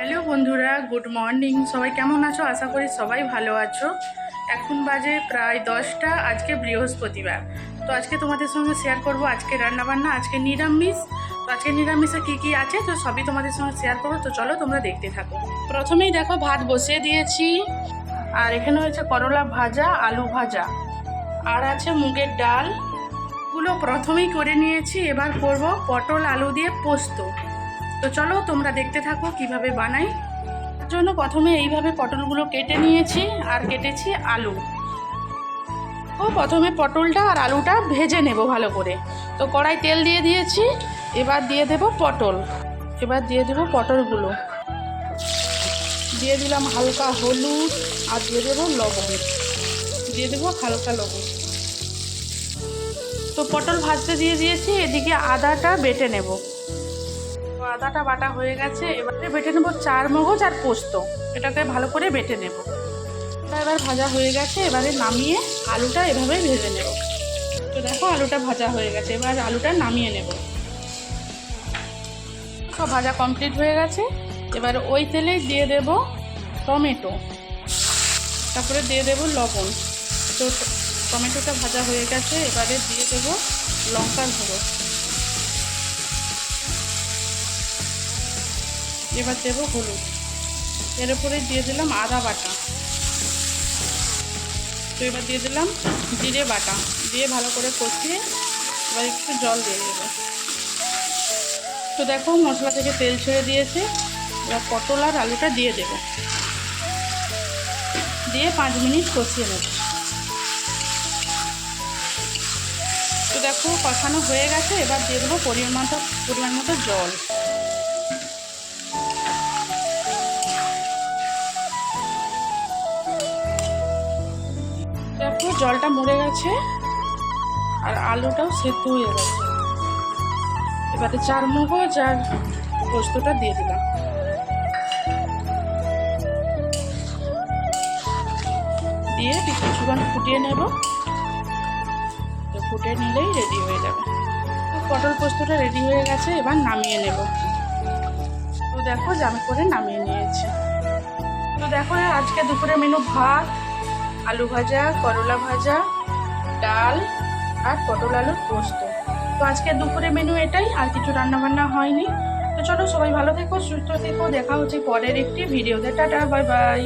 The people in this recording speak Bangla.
হ্যালো বন্ধুরা, গুড মর্নিং। সবাই কেমন আছো? আশা করি সবাই ভালো আছো। এখন বাজে প্রায় 10টা। আজকে বৃহস্পতিবার। তো আজকে তোমাদের সঙ্গে শেয়ার করব আজকে রান্নাবান্না। আজকে নিরামিষ। তো আজকে নিরামিষে কী আছে তো সবই তোমাদের সঙ্গে শেয়ার করবো। তো চলো তোমরা দেখতে থাকো। প্রথমেই দেখো ভাত বসিয়ে দিয়েছি, আর এখানে হয়েছে করলা ভাজা, আলু ভাজা, আর আছে মুগের ডাল। গুলো প্রথমেই করে নিয়েছি। এবার করব পটল আলু দিয়ে পোস্ত। তো চলো তোমরা দেখতে থাকো কিভাবে বানাই। তার জন্য প্রথমে এইভাবে পটলগুলো কেটে নিয়েছি, আর কেটেছি আলু। প্রথমে পটলটা আর আলুটা ভেজে নেব ভালো করে। তো কড়াই তেল দিয়ে দিয়েছি। এবার দিয়ে দেব পটল। এবার দিয়ে দেব পটলগুলো, দিয়ে দিলাম হালকা হলুদ, আর দিয়ে দেবো লবণ, দিয়ে দেবো হালকা লবণ। তো পটল ভাজতে দিয়ে দিয়েছি। এদিকে আদাটা বেটে নেব। আদাটা বাটা হয়ে গেছে। এবারে বেটে নেব চার মগজ আর পোস্ত। এটাকে ভালো করে বেটে নেব। এবার ভাজা হয়ে গেছে। এবারে নামিয়ে আলুটা এভাবে ভেজে নেব। তো দেখো আলুটা ভাজা হয়ে গেছে। এবার আলুটা নামিয়ে নেব। সব ভাজা কমপ্লিট হয়ে গেছে। এবার ওই তেলে দিয়ে দেব টমেটো, তারপরে দিয়ে দেব লবণ। তো টমেটোটা ভাজা হয়ে গেছে। এবারে দিয়ে দেব লঙ্কার গুঁড়ো। এবার দেবো হলুদ। এর উপরে দিয়ে দিলাম আদা বাটা। তো এবার দিয়ে দিলাম জিরে বাটা, দিয়ে ভালো করে কষিয়ে এবার একটু জল দিয়ে দেবো। তো দেখো মশলা থেকে তেল ছেড়ে দিয়েছে। এবার পটল আর আলুটা দিয়ে দেবো, দিয়ে 5 মিনিট কষিয়ে নেব। তো দেখো কষানো হয়ে গেছে। এবার দিয়ে দেবো পরিমাণ মতো জল। দেখো জলটা মরে গেছে, আর আলুটাও সেদ্ধ হয়ে গেছে। এবারে চার মগজ আর পোস্তটা দিয়ে দিলাম, দিয়ে কিছুক্ষণ ফুটিয়ে নেব। তো ফুটিয়ে নিলেই রেডি হয়ে যাবে। তো পটল পোস্তটা রেডি হয়ে গেছে। এবার নামিয়ে নেব। তো দেখো জামে করে নামিয়ে নিয়েছি। তো দেখো আজকে দুপুরে মেনু ভাত, আলু ভাজা, করলা ভাজা, ডাল আর পটল আলুর পোস্ত। তো আজকে দুপুরে মেনু এটাই, আর কিছু রান্নাবান্না হয়নি। তো চলো সবাই ভালো থেকো, সুস্থ থেকো। দেখা হচ্ছে পরের একটি ভিডিওতে। Tata, bye bye.